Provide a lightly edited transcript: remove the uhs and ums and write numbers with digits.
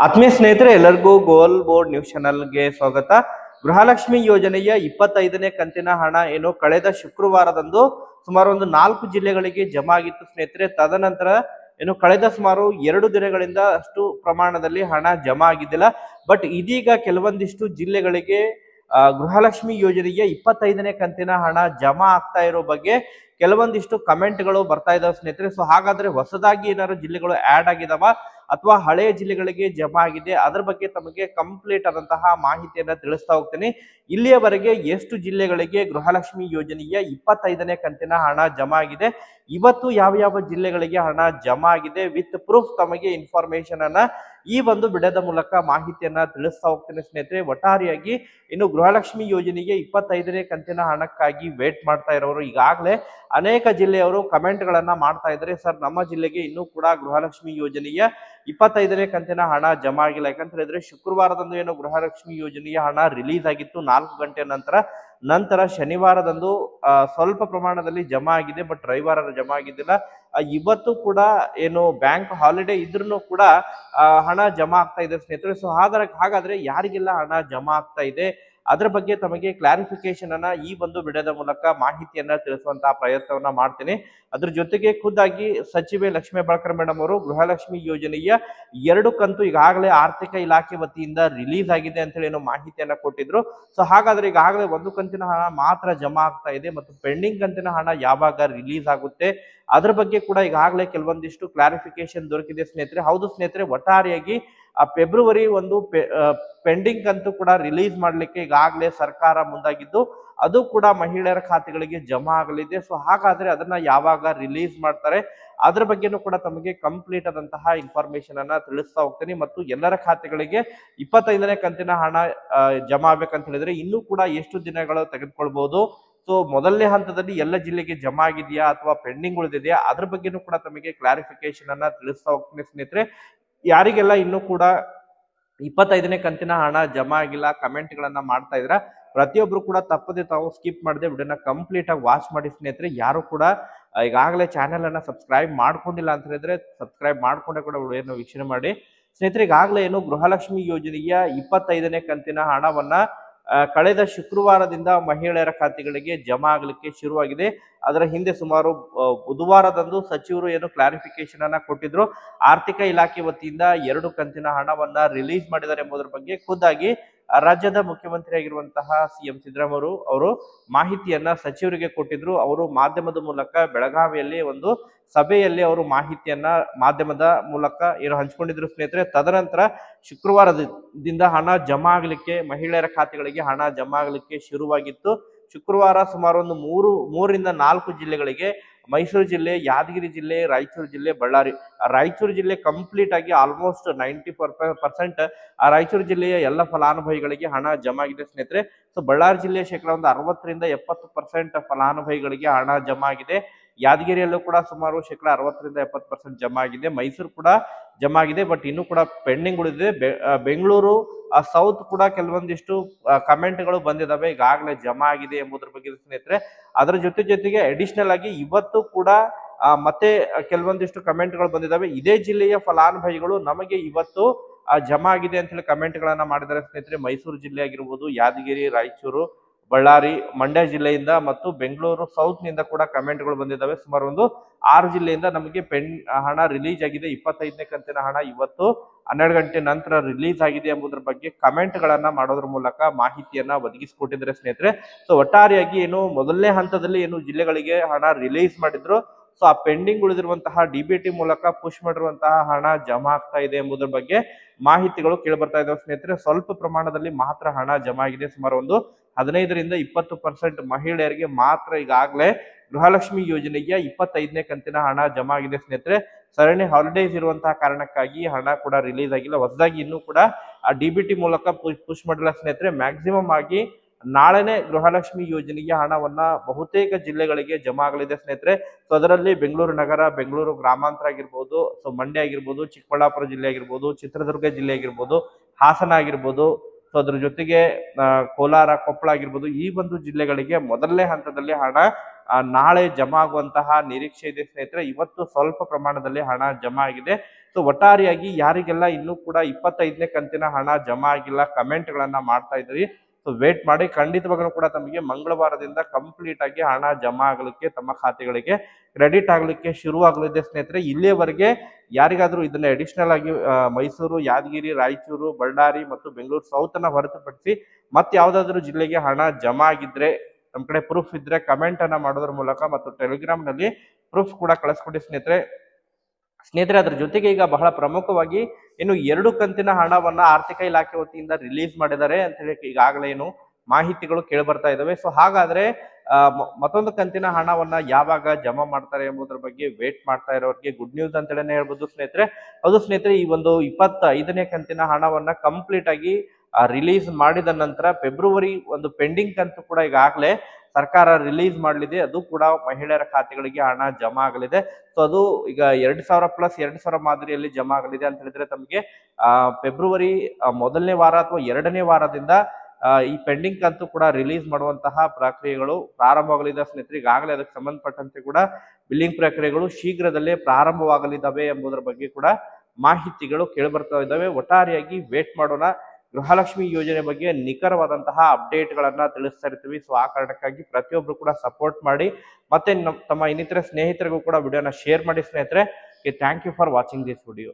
ಆತ್ಮೀಯ ಸ್ನೇಹಿತರೆ, ಎಲ್ಲರಿಗೂ ಗೋಲ್ ಬೋರ್ಡ್ ನ್ಯೂಸ್ ಚಾನಲ್ಗೆ ಸ್ವಾಗತ. ಗೃಹಲಕ್ಷ್ಮಿ ಯೋಜನೆಯ 25ನೇ ಕಂತಿನ ಹಣ ಏನು ಕಳೆದ ಶುಕ್ರವಾರದಂದು ಸುಮಾರು ಒಂದು 4 ಜಿಲ್ಲೆಗಳಿಗೆ ಜಮಾ ಆಗಿತ್ತು ಸ್ನೇಹಿತರೆ. ತದನಂತರ ಏನು ಕಳೆದ ಸುಮಾರು 2 ದಿನಗಳಿಂದ ಅಷ್ಟು ಪ್ರಮಾಣದಲ್ಲಿ ಹಣ ಜಮಾ ಆಗಿದ್ದಿಲ್ಲ. ಬಟ್ ಇದೀಗ ಕೆಲವೊಂದಿಷ್ಟು ಜಿಲ್ಲೆಗಳಿಗೆ ಗೃಹಲಕ್ಷ್ಮಿ ಯೋಜನೆಯ 25ನೇ ಕಂತಿನ ಹಣ ಜಮಾ ಆಗ್ತಾ ಇರೋ ಬಗ್ಗೆ ಕೆಲವೊಂದಿಷ್ಟು ಕಮೆಂಟ್ಗಳು ಬರ್ತಾ ಇದಾವೆ ಸ್ನೇಹಿತರೆ. ಸೊ ಹಾಗಾದ್ರೆ ಹೊಸದಾಗಿ ಏನಾದ್ರು ಜಿಲ್ಲೆಗಳು ಆಡ್ ಆಗಿದಾವ ಅಥವಾ ಹಳೆಯ ಜಿಲ್ಲೆಗಳಿಗೆ ಜಮಾ ಆಗಿದೆ, ಅದರ ಬಗ್ಗೆ ತಮಗೆ ಕಂಪ್ಲೀಟ್ ಆದಂತಹ ಮಾಹಿತಿಯನ್ನ ತಿಳಿಸ್ತಾ ಹೋಗ್ತೀನಿ. ಇಲ್ಲಿಯವರೆಗೆ ಎಷ್ಟು ಜಿಲ್ಲೆಗಳಿಗೆ ಗೃಹಲಕ್ಷ್ಮಿ ಯೋಜನೆಯ 25ನೇ ಕಂತಿನ ಹಣ ಜಮಾ ಆಗಿದೆ, ಇವತ್ತು ಯಾವ ಯಾವ ಜಿಲ್ಲೆಗಳಿಗೆ ಹಣ ಜಮಾ ಆಗಿದೆ ವಿತ್ ಪ್ರೂಫ್ ತಮಗೆ ಇನ್ಫಾರ್ಮೇಶನ್ ಅನ್ನ ಈ ಒಂದು ವಿಡಿಯೋದ ಮೂಲಕ ಮಾಹಿತಿಯನ್ನ ತಿಳಿಸ್ತಾ ಹೋಗ್ತೀನಿ ಸ್ನೇಹಿತರೆ. ಒಟ್ಟಾರೆಯಾಗಿ ಇನ್ನು ಗೃಹಲಕ್ಷ್ಮಿ ಯೋಜನೆಗೆ 25ನೇ ಕಂತಿನ ಹಣಕ್ಕಾಗಿ ವೇಟ್ ಮಾಡ್ತಾ ಇರೋರು ಈಗಾಗಲೇ ಅನೇಕ ಜಿಲ್ಲೆಯವರು ಕಮೆಂಟ್ ಗಳನ್ನ ಮಾಡ್ತಾ ಇದ್ದಾರೆ. ಸರ್, ನಮ್ಮ ಜಿಲ್ಲೆಗೆ ಇನ್ನೂ ಕೂಡ ಗೃಹಲಕ್ಷ್ಮಿ ಯೋಜನೆಯ 25ನೇ ಕಂತಿನ ಹಣ ಜಮಾ ಆಗಿಲ್ಲ. ಯಾಕಂತ ಹೇಳಿದ್ರೆ ಶುಕ್ರವಾರದಂದು ಏನು ಗೃಹಲಕ್ಷ್ಮಿ ಯೋಜನೆಯ ಹಣ ರಿಲೀಸ್ ಆಗಿತ್ತು 4 ಗಂಟೆ ನಂತರ ಶನಿವಾರದಂದು ಸ್ವಲ್ಪ ಪ್ರಮಾಣದಲ್ಲಿ ಜಮಾ ಆಗಿದೆ, ಬಟ್ ರವಿವಾರ ಜಮಾ ಆಗಿದ್ದಿಲ್ಲ. ಇವತ್ತು ಕೂಡ ಏನು ಬ್ಯಾಂಕ್ ಹಾಲಿಡೇ ಇದ್ರೂ ಕೂಡ ಹಣ ಜಮಾ ಆಗ್ತಾ ಇದೆ ಸ್ನೇಹಿತರೆ. ಸೊ ಹಾಗಾದ್ರೆ ಯಾರಿಗೆಲ್ಲ ಹಣ ಜಮಾ ಆಗ್ತಾ ಇದೆ ಅದರ ಬಗ್ಗೆ ತಮಗೆ ಕ್ಲಾರಿಫಿಕೇಶನ್ ಅನ್ನ ಈ ಒಂದು ವಿಡಿಯೋದ ಮೂಲಕ ಮಾಹಿತಿಯನ್ನ ತಿಳಿಸುವಂತಹ ಪ್ರಯತ್ನವನ್ನ ಮಾಡ್ತೀನಿ. ಅದ್ರ ಜೊತೆಗೆ ಖುದ್ದಾಗಿ ಸಚಿವೆ ಲಕ್ಷ್ಮೀ ಹೆಬ್ಬಾಳ್ಕರ್ ಮೇಡಮ್ ಅವರು ಗೃಹಲಕ್ಷ್ಮಿ ಯೋಜನೆಯ 2 ಕಂತು ಈಗಾಗಲೇ ಆರ್ಥಿಕ ಇಲಾಖೆ ವತಿಯಿಂದ ರಿಲೀಸ್ ಆಗಿದೆ ಅಂತ ಹೇಳಿ ಏನೋ ಮಾಹಿತಿಯನ್ನ ಕೊಟ್ಟಿದ್ರು. ಸೊ ಹಾಗಾದ್ರೆ ಈಗಾಗಲೇ 1 ಕಂತಿನ ಹಣ ಮಾತ್ರ ಜಮಾ ಆಗ್ತಾ ಇದೆ ಮತ್ತು ಪೆಂಡಿಂಗ್ ಕಂತಿನ ಹಣ ಯಾವಾಗ ರಿಲೀಸ್ ಆಗುತ್ತೆ ಅದ್ರ ಬಗ್ಗೆ ಕೂಡ ಈಗಾಗಲೇ ಕೆಲವೊಂದಿಷ್ಟು ಕ್ಲಾರಿಫಿಕೇಶನ್ ದೊರಕಿದೆ ಸ್ನೇಹಿತರೆ. ಹೌದು ಸ್ನೇಹಿತರೆ, ಒಟ್ಟಾರೆಯಾಗಿ ಫೆಬ್ರವರಿ ಒಂದು ಪೆಂಡಿಂಗ್ ಕಂತು ಕೂಡ ರಿಲೀಸ್ ಮಾಡ್ಲಿಕ್ಕೆ ಈಗಾಗಲೇ ಸರ್ಕಾರ ಮುಂದಾಗಿದ್ದು ಅದು ಕೂಡ ಮಹಿಳೆಯರ ಖಾತೆಗಳಿಗೆ ಜಮಾ ಆಗಲಿದೆ. ಸೊ ಹಾಗಾದ್ರೆ ಅದನ್ನ ಯಾವಾಗ ರಿಲೀಸ್ ಮಾಡ್ತಾರೆ ಅದ್ರ ಬಗ್ಗೆನೂ ಕೂಡ ತಮಗೆ ಕಂಪ್ಲೀಟ್ ಆದಂತಹ ಇನ್ಫಾರ್ಮೇಶನ್ ಅನ್ನ ತಿಳಿಸ್ತಾ ಹೋಗ್ತೀನಿ. ಮತ್ತು ಎಲ್ಲರ ಖಾತೆಗಳಿಗೆ 25ನೇ ಕಂತಿನ ಹಣ ಜಮಾ ಆಗ್ಬೇಕಂತ ಹೇಳಿದ್ರೆ ಇನ್ನೂ ಕೂಡ ಎಷ್ಟು ದಿನಗಳು ತೆಗೆದುಕೊಳ್ಬಹುದು, ಸೊ ಮೊದಲನೇ ಹಂತದಲ್ಲಿ ಎಲ್ಲ ಜಿಲ್ಲೆಗೆ ಜಮಾ ಆಗಿದೆಯಾ ಅಥವಾ ಪೆಂಡಿಂಗ್ ಉಳಿದಿದೆಯಾ ಅದ್ರ ಬಗ್ಗೆನೂ ಕೂಡ ತಮಗೆ ಕ್ಲಾರಿಫಿಕೇಶನ್ ಅನ್ನ ತಿಳಿಸ್ತಾ ಹೋಗ್ತೀನಿ ಸ್ನೇಹಿತರೆ. ಯಾರಿಗೆಲ್ಲ ಇನ್ನೂ ಕೂಡ 25ನೇ ಕಂತಿನ ಹಣ ಜಮಾ ಆಗಿಲ್ಲ ಕಮೆಂಟ್ ಗಳನ್ನ ಮಾಡ್ತಾ ಇದ್ರ, ಪ್ರತಿಯೊಬ್ರು ಕೂಡ ತಪ್ಪದೆ ತಾವು ಸ್ಕಿಪ್ ಮಾಡದೆ ವಿಡಿಯೋನ ಕಂಪ್ಲೀಟ್ ಆಗಿ ವಾಚ್ ಮಾಡಿ ಸ್ನೇಹಿತರೆ. ಯಾರು ಕೂಡ ಈಗಾಗಲೇ ಚಾನೆಲ್ ಅನ್ನ ಸಬ್ಸ್ಕ್ರೈಬ್ ಮಾಡ್ಕೊಂಡಿಲ್ಲ ಅಂತ ಹೇಳಿದ್ರೆ ಸಬ್ಸ್ಕ್ರೈಬ್ ಮಾಡ್ಕೊಂಡೆ ಕೂಡ ವಿಡಿಯೋನ ವೀಕ್ಷಣೆ ಮಾಡಿ ಸ್ನೇಹಿತರೆ. ಈಗಾಗಲೇ ಏನು ಗೃಹಲಕ್ಷ್ಮಿ ಯೋಜನೆಯ 25ನೇ ಕಂತಿನ ಹಣವನ್ನ ಕಳೆದ ಶುಕ್ರವಾರದಿಂದ ಮಹಿಳೆಯರ ಖಾತೆಗಳಿಗೆ ಜಮಾ ಆಗಲಿಕ್ಕೆ ಶುರುವಾಗಿದೆ. ಅದರ ಹಿಂದೆ ಸುಮಾರು ಬುಧವಾರದಂದು ಸಚಿವರು ಏನು ಕ್ಲಾರಿಫಿಕೇಶನ್ ಅನ್ನ ಕೊಟ್ಟಿದ್ರು, ಆರ್ಥಿಕ ಇಲಾಖೆ ವತಿಯಿಂದ 2 ಕಂತಿನ ಹಣವನ್ನ ರಿಲೀಸ್ ಮಾಡಿದ್ದಾರೆ ಎಂಬುದರ ಬಗ್ಗೆ ಖುದ್ದಾಗಿ ರಾಜ್ಯದ ಮುಖ್ಯಮಂತ್ರಿ ಆಗಿರುವಂತಹ ಸಿಎಂ ಸಿದ್ದರಾಮಯ್ಯ ಅವರು ಮಾಹಿತಿಯನ್ನ ಸಚಿವರಿಗೆ ಕೊಟ್ಟಿದ್ರು. ಅವರು ಮಾಧ್ಯಮದ ಮೂಲಕ ಬೆಳಗಾವಿಯಲ್ಲಿ ಒಂದು ಸಭೆಯಲ್ಲಿ ಅವರು ಮಾಹಿತಿಯನ್ನ ಮಾಧ್ಯಮದ ಮೂಲಕ ಏನು ಹಂಚಿಕೊಂಡಿದ್ರು ಸ್ನೇಹಿತರೆ. ತದನಂತರ ಶುಕ್ರವಾರದಿಂದ ಹಣ ಜಮಾ ಆಗಲಿಕ್ಕೆ ಮಹಿಳೆಯರ ಖಾತೆಗಳಿಗೆ ಹಣ ಜಮಾ ಆಗಲಿಕ್ಕೆ ಶುರುವಾಗಿತ್ತು. ಶುಕ್ರವಾರ ಸುಮಾರು ಒಂದು 3 ಜಿಲ್ಲೆಗಳಿಗೆ ಮೈಸೂರು ಜಿಲ್ಲೆ, ಯಾದಗಿರಿ ಜಿಲ್ಲೆ, ರಾಯಚೂರು ಜಿಲ್ಲೆ, ಬಳ್ಳಾರಿ. ರಾಯಚೂರು ಜಿಲ್ಲೆ ಕಂಪ್ಲೀಟ್ ಆಗಿ ಆಲ್ಮೋಸ್ಟ್ 90% ಆ ರಾಯಚೂರು ಜಿಲ್ಲೆಯ ಎಲ್ಲ ಫಲಾನುಭವಿಗಳಿಗೆ ಹಣ ಜಮಾ ಆಗಿದೆ ಸ್ನೇಹಿತರೆ. ಸೊ ಬಳ್ಳಾರಿ ಜಿಲ್ಲೆಯ ಶೇಕಡ ಒಂದು 60ರಿಂದ 70% ಫಲಾನುಭವಿಗಳಿಗೆ ಹಣ ಜಮಾ ಆಗಿದೆ. ಯಾದಗಿರಿಯಲ್ಲೂ ಕೂಡ ಸುಮಾರು ಶೇಕಡ 60ರಿಂದ 70% ಜಮಾ ಆಗಿದೆ. ಮೈಸೂರು ಕೂಡ ಜಮಾ ಆಗಿದೆ, ಬಟ್ ಇನ್ನೂ ಕೂಡ ಪೆಂಡಿಂಗ್ ಉಳಿದಿದೆ. ಬೆಂಗಳೂರು ಸೌತ್ ಕೂಡ ಕೆಲವೊಂದಿಷ್ಟು ಕಮೆಂಟ್ಗಳು ಬಂದಿದ್ದಾವೆ, ಈಗಾಗಲೇ ಜಮಾ ಆಗಿದೆ ಎಂಬುದರ ಬಗ್ಗೆ ಸ್ನೇಹಿತರೆ. ಅದರ ಜೊತೆಗೆ ಅಡಿಷನಲ್ ಆಗಿ ಇವತ್ತು ಕೂಡ ಮತ್ತೆ ಕೆಲವೊಂದಿಷ್ಟು ಕಮೆಂಟ್ಗಳು ಬಂದಿದ್ದಾವೆ. ಇದೇ ಜಿಲ್ಲೆಯ ಫಲಾನುಭವಿಗಳು ನಮಗೆ ಇವತ್ತು ಜಮಾ ಆಗಿದೆ ಅಂತ ಹೇಳಿ ಕಮೆಂಟ್ ಗಳನ್ನ ಮಾಡಿದ್ದಾರೆ ಸ್ನೇಹಿತರೆ. ಮೈಸೂರು ಜಿಲ್ಲೆ ಆಗಿರ್ಬೋದು, ಯಾದಗಿರಿ, ರಾಯಚೂರು, ಬಳ್ಳಾರಿ, ಮಂಡ್ಯ ಜಿಲ್ಲೆಯಿಂದ ಮತ್ತು ಬೆಂಗಳೂರು ಸೌತ್ ನಿಂದ ಕೂಡ ಕಮೆಂಟ್ಗಳು ಬಂದಿದ್ದಾವೆ. ಸುಮಾರು ಒಂದು 6 ಜಿಲ್ಲೆಯಿಂದ ನಮಗೆ ಹಣ ರಿಲೀಸ್ ಆಗಿದೆ. 25ನೇ ಕಂತಿನ ಹಣ ಇವತ್ತು 12 ಗಂಟೆ ನಂತರ ರಿಲೀಸ್ ಆಗಿದೆ ಎಂಬುದರ ಬಗ್ಗೆ ಕಮೆಂಟ್ ಗಳನ್ನ ಮಾಡೋದ್ರ ಮೂಲಕ ಮಾಹಿತಿಯನ್ನ ಒದಗಿಸಿಕೊಟ್ಟಿದ್ದಾರೆ ಸ್ನೇಹಿತರೆ. ಸೊ ಒಟ್ಟಾರೆಯಾಗಿ ಏನು ಮೊದಲನೇ ಹಂತದಲ್ಲಿ ಏನು ಜಿಲ್ಲೆಗಳಿಗೆ ಹಣ ರಿಲೀಸ್ ಮಾಡಿದ್ರು, ಸೊ ಆ ಪೆಂಡಿಂಗ್ ಉಳಿದಿರುವಂತಹ ಡಿಬಿಟಿ ಮೂಲಕ ಪುಷ್ ಮಾಡಿರುವಂತಹ ಹಣ ಜಮಾ ಆಗ್ತಾ ಇದೆ ಎಂಬುದರ ಬಗ್ಗೆ ಮಾಹಿತಿಗಳು ಕೇಳಿ ಬರ್ತಾ ಇದಾವೆ ಸ್ನೇಹಿತರೆ. ಸ್ವಲ್ಪ ಪ್ರಮಾಣದಲ್ಲಿ ಮಾತ್ರ ಹಣ ಜಮಾ ಆಗಿದೆ. ಸುಮಾರು ಒಂದು 15ರಿಂದ 20% ಮಹಿಳೆಯರಿಗೆ ಮಾತ್ರ ಈಗಾಗಲೇ ಗೃಹಲಕ್ಷ್ಮಿ ಯೋಜನೆಯ 25ನೇ ಕಂತಿನ ಹಣ ಜಮಾ ಆಗಿದೆ ಸ್ನೇಹಿತರೆ. ಸರಣಿ ಹಾಲಿಡೇಸ್ ಇರುವಂತಹ ಕಾರಣಕ್ಕಾಗಿ ಹಣ ಕೂಡ ರಿಲೀಸ್ ಆಗಿಲ್ಲ. ಹೊಸದಾಗಿ ಇನ್ನೂ ಕೂಡ ಆ ಡಿಬಿಟಿ ಮೂಲಕ ಪುಷ್ ಮಾಡಿಲ್ಲ ಸ್ನೇಹಿತರೆ. ಮ್ಯಾಕ್ಸಿಮಮ್ ಆಗಿ ನಾಳೆನೆ ಗೃಹಲಕ್ಷ್ಮಿ ಯೋಜನೆಯ ಹಣವನ್ನ ಬಹುತೇಕ ಜಿಲ್ಲೆಗಳಿಗೆ ಜಮಾ ಆಗಲಿದೆ ಸ್ನೇಹಿತರೆ. ಸೊ ಅದರಲ್ಲಿ ಬೆಂಗಳೂರು ನಗರ, ಬೆಂಗಳೂರು ಗ್ರಾಮಾಂತರ ಆಗಿರ್ಬೋದು, ಸೊ ಮಂಡ್ಯ ಆಗಿರ್ಬೋದು, ಚಿಕ್ಕಬಳ್ಳಾಪುರ ಜಿಲ್ಲೆ ಆಗಿರ್ಬೋದು, ಚಿತ್ರದುರ್ಗ ಜಿಲ್ಲೆ ಆಗಿರ್ಬೋದು, ಹಾಸನ ಆಗಿರ್ಬೋದು, ಸೊ ಅದ್ರ ಜೊತೆಗೆ ಕೋಲಾರ, ಕೊಪ್ಪಳ ಆಗಿರ್ಬೋದು, ಈ ಒಂದು ಜಿಲ್ಲೆಗಳಿಗೆ ಮೊದಲನೇ ಹಂತದಲ್ಲಿ ಹಣ ನಾಳೆ ಜಮಾ ಆಗುವಂತಹ ನಿರೀಕ್ಷೆ ಇದೆ ಸ್ನೇಹಿತರೆ. ಇವತ್ತು ಸ್ವಲ್ಪ ಪ್ರಮಾಣದಲ್ಲಿ ಹಣ ಜಮಾ ಆಗಿದೆ. ಸೊ ಒಟ್ಟಾರೆಯಾಗಿ ಯಾರಿಗೆಲ್ಲ ಇನ್ನೂ ಕೂಡ 25ನೇ ಕಂತಿನ ಹಣ ಜಮಾ ಆಗಿಲ್ಲ ಕಮೆಂಟ್ ಗಳನ್ನ ಮಾಡ್ತಾ ಇದ್ರಿ, ಸೊ ವೇಟ್ ಮಾಡಿ. ಖಂಡಿತವಾಗ್ಲೂ ಕೂಡ ತಮಗೆ ಮಂಗಳವಾರದಿಂದ ಕಂಪ್ಲೀಟ್ ಆಗಿ ಹಣ ಜಮಾ ಆಗಲಿಕ್ಕೆ ತಮ್ಮ ಖಾತೆಗಳಿಗೆ ಕ್ರೆಡಿಟ್ ಆಗ್ಲಿಕ್ಕೆ ಶುರು ಆಗಲಿದೆ ಸ್ನೇಹಿತರೆ. ಇಲ್ಲಿಯವರೆಗೆ ಯಾರಿಗಾದ್ರೂ ಇದನ್ನ ಅಡಿಷನಲ್ ಆಗಿ ಮೈಸೂರು, ಯಾದಗಿರಿ, ರಾಯಚೂರು, ಬಳ್ಳಾರಿ ಮತ್ತು ಬೆಂಗಳೂರು ಸೌತ್ ಅನ್ನ ಹೊರತುಪಡಿಸಿ ಮತ್ತೆ ಯಾವ್ದಾದ್ರು ಜಿಲ್ಲೆಗೆ ಹಣ ಜಮಾ ಆಗಿದ್ರೆ ನಮ್ ಕಡೆ ಪ್ರೂಫ್ ಇದ್ರೆ ಕಮೆಂಟ್ ಅನ್ನ ಮಾಡೋದ್ರ ಮೂಲಕ ಮತ್ತು ಟೆಲಿಗ್ರಾಮ್ ನಲ್ಲಿ ಪ್ರೂಫ್ ಕೂಡ ಕಳಿಸ್ಕೊಡಿ ಸ್ನೇಹಿತರೆ. ಅದ್ರ ಜೊತೆಗೆ ಈಗ ಬಹಳ ಪ್ರಮುಖವಾಗಿ ಇನ್ನು 2 ಕಂತಿನ ಹಣವನ್ನ ಆರ್ಥಿಕ ಇಲಾಖೆ ವತಿಯಿಂದ ರಿಲೀಸ್ ಮಾಡಿದ್ದಾರೆ ಅಂತ ಹೇಳಿ ಈಗಾಗಲೇ ಏನು ಮಾಹಿತಿಗಳು ಕೇಳಿ ಬರ್ತಾ ಇದಾವೆ. ಸೊ ಹಾಗಾದ್ರೆ ಮತ್ತೊಂದು ಕಂತಿನ ಹಣವನ್ನ ಯಾವಾಗ ಜಮಾ ಮಾಡ್ತಾರೆ ಎಂಬುದರ ಬಗ್ಗೆ ವೇಟ್ ಮಾಡ್ತಾ ಇರೋರಿಗೆ ಗುಡ್ ನ್ಯೂಸ್ ಅಂತ ಹೇಳಿ ಹೇಳ್ಬೋದು ಸ್ನೇಹಿತರೆ. ಅದು ಸ್ನೇಹಿತರೆ, ಈ ಒಂದು 25ನೇ ಕಂತಿನ ಹಣವನ್ನ ಕಂಪ್ಲೀಟ್ ಆಗಿ ರಿಲೀಸ್ ಮಾಡಿದ ನಂತರ ಫೆಬ್ರವರಿ ಒಂದು ಪೆಂಡಿಂಗ್ ಕಂತು ಕೂಡ ಈಗಾಗಲೇ ಸರ್ಕಾರ ರಿಲೀಸ್ ಮಾಡಲಿದೆ. ಅದು ಕೂಡ ಮಹಿಳೆಯರ ಖಾತೆಗಳಿಗೆ ಹಣ ಜಮಾ ಆಗಲಿದೆ. ಸೊ ಅದು ಈಗ 2,000 ಪ್ಲಸ್ 2,000 ಮಾದರಿಯಲ್ಲಿ ಜಮಾ ಆಗಲಿದೆ ಅಂತ ಹೇಳಿದ್ರೆ ತಮಗೆ ಫೆಬ್ರವರಿ ಮೊದಲನೇ ವಾರ ಅಥವಾ 2ನೇ ವಾರದಿಂದ ಈ ಪೆಂಡಿಂಗ್ ಕಂತು ಕೂಡ ರಿಲೀಸ್ ಮಾಡುವಂತಹ ಪ್ರಕ್ರಿಯೆಗಳು ಪ್ರಾರಂಭವಾಗಲಿದೆ ಸ್ನೇಹಿತರೆ. ಈಗಾಗಲೇ ಅದಕ್ಕೆ ಸಂಬಂಧಪಟ್ಟಂತೆ ಕೂಡ ಬಿಲ್ಲಿಂಗ್ ಪ್ರಕ್ರಿಯೆಗಳು ಶೀಘ್ರದಲ್ಲೇ ಪ್ರಾರಂಭವಾಗಲಿದ್ದಾವೆ ಎಂಬುದರ ಬಗ್ಗೆ ಕೂಡ ಮಾಹಿತಿಗಳು ಕೇಳಿ ಬರ್ತಾ ಇದ್ದಾವೆ. ಒಟ್ಟಾರೆಯಾಗಿ ವೇಟ್ ಮಾಡೋಣ. ಗೃಹಲಕ್ಷ್ಮಿ ಯೋಜನೆ ಬಗ್ಗೆ ನಿಖರವಾದಂತಹ ಅಪ್ಡೇಟ್ ಗಳನ್ನ ತಿಳಿಸ್ತಾ ಇರ್ತೀವಿ. ಸೊ ಆ ಕಾರಣಕ್ಕಾಗಿ ಪ್ರತಿಯೊಬ್ರು ಕೂಡ ಸಪೋರ್ಟ್ ಮಾಡಿ, ಮತ್ತೆ ತಮ್ಮ ಇನ್ನಿತರ ಸ್ನೇಹಿತರಿಗೂ ಕೂಡ ವಿಡಿಯೋನ ಶೇರ್ ಮಾಡಿ ಸ್ನೇಹಿತರೆ. Thank you for watching this video.